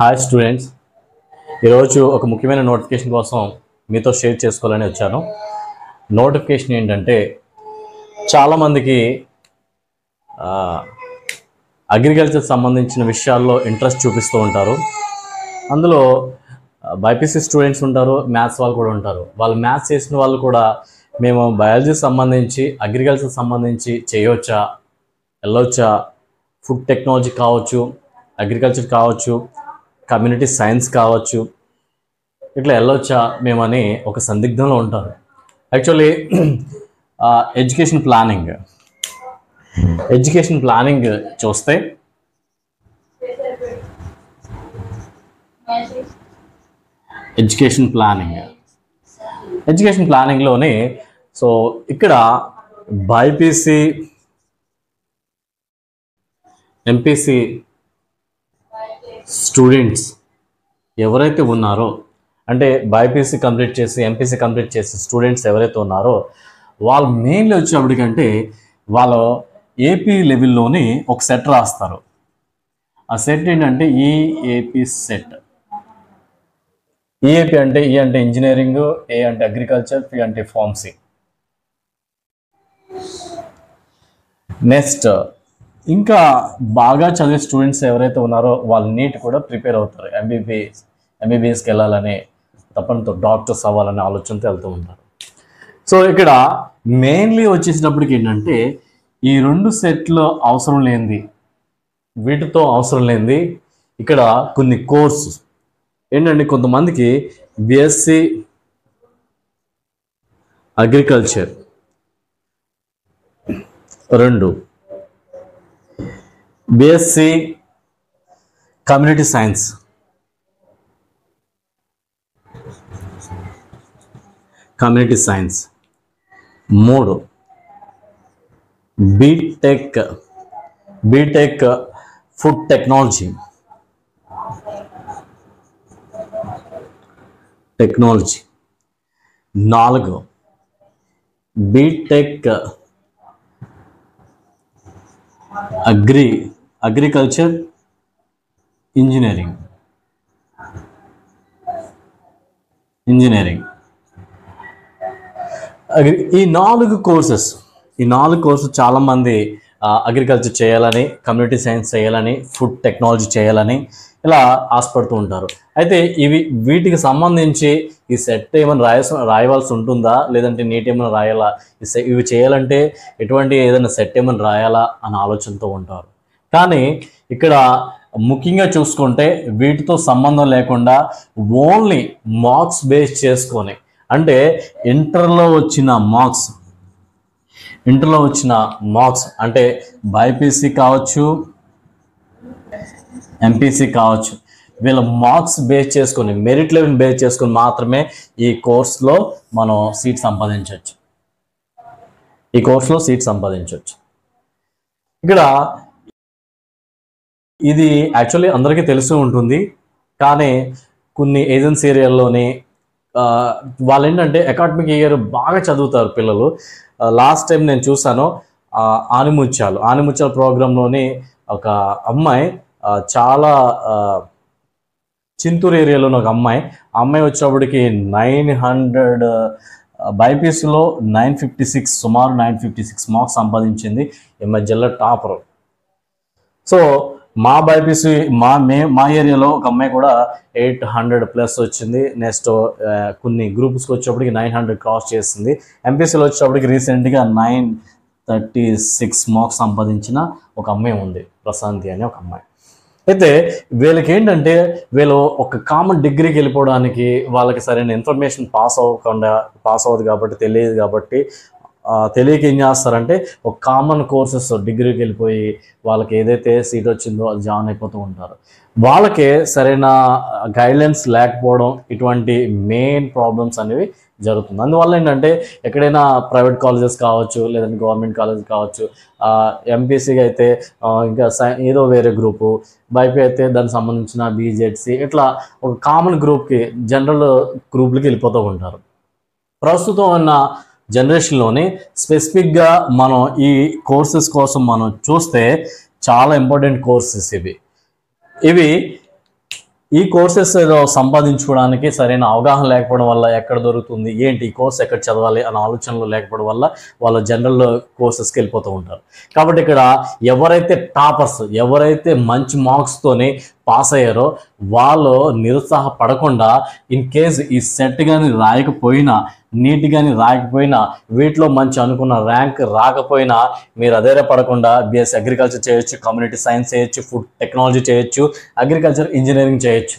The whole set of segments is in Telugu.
హాయ్ స్టూడెంట్స్, ఈరోజు ఒక ముఖ్యమైన నోటిఫికేషన్ కోసం మీతో షేర్ చేసుకోవాలని వచ్చాను. నోటిఫికేషన్ ఏంటంటే, చాలామందికి అగ్రికల్చర్ సంబంధించిన విషయాల్లో ఇంట్రెస్ట్ చూపిస్తూ ఉంటారు. అందులో బైపీసీ స్టూడెంట్స్ ఉంటారు, మ్యాథ్స్ వాళ్ళు కూడా ఉంటారు. వాళ్ళు మ్యాథ్స్ చేసిన వాళ్ళు కూడా మేము బయాలజీ సంబంధించి అగ్రికల్చర్ సంబంధించి చేయవచ్చా, వెళ్ళొచ్చా, ఫుడ్ టెక్నాలజీ కావచ్చు, అగ్రికల్చర్ కావచ్చు, కమ్యూనిటీ సైన్స్ కావచ్చు, ఇట్లా వెళ్ళొచ్చా మేమని ఒక సందిగ్ధంలో ఉంటారు. యాక్చువల్లీ ఎడ్యుకేషన్ ప్లానింగ్ చూస్తే ఎడ్యుకేషన్ ప్లానింగ్లోనే సో ఇక్కడ బైపీసీ, ఎంపీసీ స్టూడెంట్స్ ఎవరైతే ఉన్నారో, అంటే బైపీసీ కంప్లీట్ చేసి ఎంపీసీ కంప్లీట్ చేసి స్టూడెంట్స్ ఎవరైతే ఉన్నారో వాళ్ళు మెయిన్లీ వచ్చేప్పటికంటే వాళ్ళు ఏపీ లెవెల్లోని ఒక సెట్ రాస్తారు. ఆ సెట్ ఏంటంటే ఈఏపీ సెట్. ఈఏపీ అంటే ఈ అంటే ఇంజనీరింగ్, ఏ అంటే అగ్రికల్చర్, పి అంటే ఫార్మసీ. నెక్స్ట్ ఇంకా బాగా చదివే స్టూడెంట్స్ ఎవరైతే ఉన్నారో వాళ్ళు నీట్ కూడా ప్రిపేర్ అవుతారు. ఎంబీబీఎస్కి వెళ్ళాలని తప్పనితో డాక్టర్స్ అవ్వాలనే ఆలోచనతో వెళ్తూ ఉంటారు. సో ఇక్కడ మెయిన్లీ వచ్చేసినప్పటికి ఏంటంటే ఈ రెండు సెట్లో అవసరం లేనిది, వీటితో అవసరం లేనిది ఇక్కడ కొన్ని కోర్సు ఏంటంటే, కొంతమందికి BSc agriculture, 2 BSc community science, 3 BTech food technology, 4 BTech agriculture engineering. ఈ 4 కోర్సెస్ చాలామంది అగ్రికల్చర్ చేయాలని, కమ్యూనిటీ సైన్స్ చేయాలని, ఫుడ్ టెక్నాలజీ చేయాలని ఇలా ఆశపడుతూ ఉంటారు. అయితే వీటికి సంబంధించి ఈ సెట్ ఏమైనా రాయవలసి ఉంటుందా, లేదంటే నీట్ ఏమైనా రాయాలా, ఇవి చేయాలంటే ఎటువంటి ఏదైనా సెట్ ఏమైనా రాయాలా అని ఆలోచనతో ఉంటారు. కానీ ఇక్కడ ముఖ్యంగా చూసుకుంటే వీటితో సంబంధం లేకుండా ఓన్లీ మార్క్స్ బేస్ చేసుకొని, అంటే ఇంటర్లో వచ్చిన మార్క్స్ అంటే బైపీసీ కావచ్చు, ఎంపీసీ కావచ్చు, వీళ్ళ మార్క్స్ బేస్ చేసుకొని, మెరిట్ లెవెల్ బేస్ చేసుకొని మాత్రమే ఈ కోర్సులో మనం సీట్ సంపాదించవచ్చు. ఇక్కడ ఇది యాక్చువల్లీ అందరికీ తెలిసి ఉంటుంది. కానీ కొన్ని ఏజెన్సీ ఏరియాల్లోని వాళ్ళు ఏంటంటే అకాడమిక్ ఇయర్ బాగా చదువుతారు పిల్లలు. లాస్ట్ టైం నేను చూసాను, ఆనిముత్యాల ప్రోగ్రాంలోని ఒక అమ్మాయి, చాలా చింతూరు ఏరియాలోని ఒక అమ్మాయి వచ్చేప్పటికి 900 బైపీసీలో 956, సుమారు 956 మార్క్స్ సంపాదించింది. ఈ మధ్యలో టాపర్. సో మా బైపీసీ మా ఏరియాలో ఒక అమ్మాయి కూడా 800+ వచ్చింది. నెక్స్ట్ కొన్ని గ్రూప్స్కి వచ్చేప్పటికి 900 క్రాస్ చేసింది. ఎంపీసీలో వచ్చేప్పటికి రీసెంట్గా 936 మార్క్స్ సంపాదించిన ఒక అమ్మాయి ఉంది, ప్రశాంతి అనే ఒక అమ్మాయి. అయితే వీళ్ళకి ఏంటంటే, వీళ్ళు ఒక కామన్ డిగ్రీకి వెళ్ళిపోవడానికి వాళ్ళకి సరైన ఇన్ఫర్మేషన్ పాస్ అవ్వదు కాబట్టి, తెలియదు కాబట్టి, తెలియక ఏం చేస్తారంటే ఒక కామన్ కోర్సెస్ డిగ్రీకి వెళ్ళిపోయి వాళ్ళకి ఏదైతే సీట్ వచ్చిందో అది జాయిన్ అయిపోతూ ఉంటారు. వాళ్ళకే సరైన గైడ్లైన్స్ లేకపోవడం, ఇటువంటి మెయిన్ ప్రాబ్లమ్స్ అనేవి జరుగుతుంది. అందువల్ల ఏంటంటే ఎక్కడైనా ప్రైవేట్ కాలేజెస్ కావచ్చు, లేదంటే గవర్నమెంట్ కాలేజ్ కావచ్చు, ఎంపీసీగా అయితే ఇంకా ఏదో వేరే గ్రూపు, బైపీ అయితే దానికి సంబంధించిన బీజెడ్సీ, ఇట్లా ఒక కామన్ గ్రూప్కి, జనరల్ గ్రూప్లకి వెళ్ళిపోతూ ఉంటారు. ప్రస్తుతం ఉన్న జనరేషన్లోని స్పెసిఫిక్గా మనం ఈ కోర్సెస్ కోసం మనం చూస్తే చాలా ఇంపార్టెంట్ కోర్సెస్ ఇవి. ఈ కోర్సెస్ సంపాదించుకోవడానికి సరైన అవగాహన లేకపోవడం వల్ల ఎక్కడ దొరుకుతుంది ఏంటి ఈ కోర్స్ ఎక్కడ చదవాలి అనే ఆలోచనలు లేకపోవడం వల్ల వాళ్ళు జనరల్ కోర్సెస్కి వెళ్ళిపోతూ ఉంటారు. కాబట్టి ఇక్కడ ఎవరైతే టాపర్స్, ఎవరైతే మంచి మార్క్స్తోనే పాస్ అయ్యారో వాళ్ళు నిరుత్సాహపడకుండా ఇన్ కేస్ ఈ సెట్ కానీ రాయకపోయినా, నీట్ కానీ రాయకపోయినా, వీటిలో మంచి అనుకున్న ర్యాంక్ రాకపోయినా మీరు అదేరే పడకుండా బిఎస్సీ అగ్రికల్చర్ చేయొచ్చు, కమ్యూనిటీ సైన్స్ చేయొచ్చు, ఫుడ్ టెక్నాలజీ చేయొచ్చు, అగ్రికల్చర్ ఇంజనీరింగ్ చేయొచ్చు.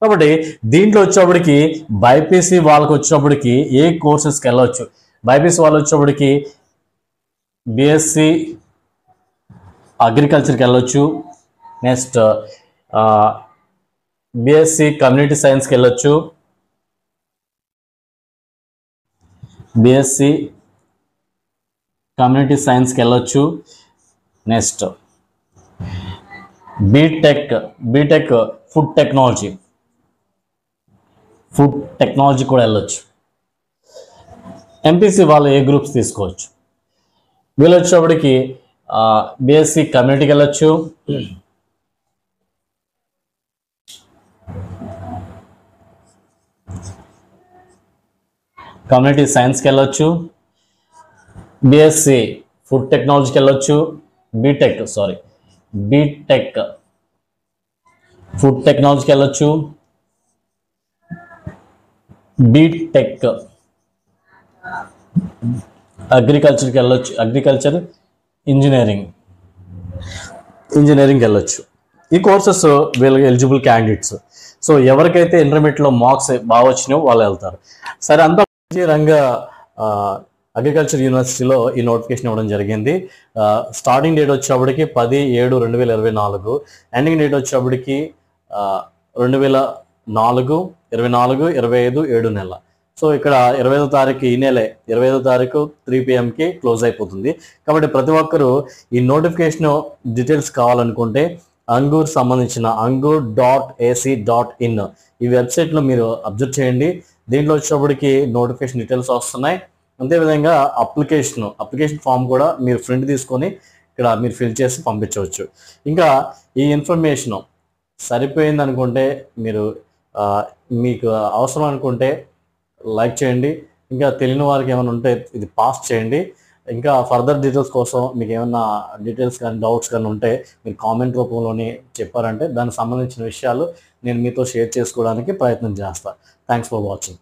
కాబట్టి దీంట్లో వచ్చేప్పటికి బైపీసీ వాళ్ళకి వచ్చేప్పటికి ఏ కోర్సెస్కి వెళ్ళవచ్చు. బైపీసీ వాళ్ళు వచ్చేప్పటికి బిఎస్సీ అగ్రికల్చర్కి వెళ్ళొచ్చు, నెక్స్ట్ బిఎస్సీ కమ్యూనిటీ సైన్స్కి వెళ్ళొచ్చు, బిఎస్సీ కమ్యూనిటీ సైన్స్కి వెళ్ళొచ్చు, నెక్స్ట్ బీటెక్ ఫుడ్ టెక్నాలజీ కూడా వెళ్ళొచ్చు. ఎంపీసీ వాళ్ళు ఏ గ్రూప్స్ తీసుకోవచ్చు. వీళ్ళు వచ్చేప్పటికి బిఎస్సీ కమ్యూనిటీకి వెళ్ళొచ్చు, కమ్యూనిటీ సైన్స్కి వెళ్ళొచ్చు, బిఎస్సి ఫుడ్ టెక్నాలజీకి వెళ్ళొచ్చు, బీటెక్ ఫుడ్ టెక్నాలజీకి వెళ్ళొచ్చు, బీటెక్ అగ్రికల్చర్కి వెళ్ళొచ్చు, అగ్రికల్చర్ ఇంజనీరింగ్కి వెళ్ళొచ్చు. ఈ కోర్సెస్ వీళ్ళకి ఎలిజిబుల్ క్యాండిడేట్స్. సో ఎవరికైతే ఇంటర్మీడియట్లో మార్క్స్ బాగా వచ్చినాయో వాళ్ళు వెళ్తారు. సరే, అంతా రంగ అగ్రికల్చర్ యూనివర్సిటీలో ఈ నోటిఫికేషన్ ఇవ్వడం జరిగింది. స్టార్టింగ్ డేట్ వచ్చేప్పటికి 10/7/2024, ఎండింగ్ డేట్ వచ్చేప్పటికి 2024, 24, 25, 7 నెల. సో ఇక్కడ 25వ తారీఖు, ఈ నెలే 25వ తారీఖు 3 PM క్లోజ్ అయిపోతుంది. కాబట్టి ప్రతి ఒక్కరూ ఈ నోటిఫికేషన్ డీటెయిల్స్ కావాలనుకుంటే అంగూర్ సంబంధించిన angur.ac.in ఈ వెబ్సైట్లో మీరు అబ్జర్వ్ చేయండి. దీంట్లో వచ్చేప్పటికి నోటిఫికేషన్ డీటెయిల్స్ వస్తున్నాయి. అంతేవిధంగా అప్లికేషన్ ఫామ్ కూడా మీరు ప్రింట్ తీసుకొని ఇక్కడ మీరు ఫిల్ చేసి పంపించవచ్చు. ఇంకా ఈ ఇన్ఫర్మేషన్ సరిపోయింది అనుకుంటే మీరు మీకు అవసరం అనుకుంటే లైక్ చేయండి. ఇంకా తెలియని వారికి ఏమైనా ఉంటే ఇది పాస్ చేయండి. ఇంకా ఫర్దర్ డీటెయిల్స్ కోసం మీకు ఏమైనా డీటెయిల్స్ కానీ డౌట్స్ కానీ ఉంటే మీరు కామెంట్ రూపంలోనే చెప్పారంటే దానికి సంబంధించిన విషయాలు నేను మీతో షేర్ చేసుకోవడానికి ప్రయత్నం చేస్తాను. Thanks for watching.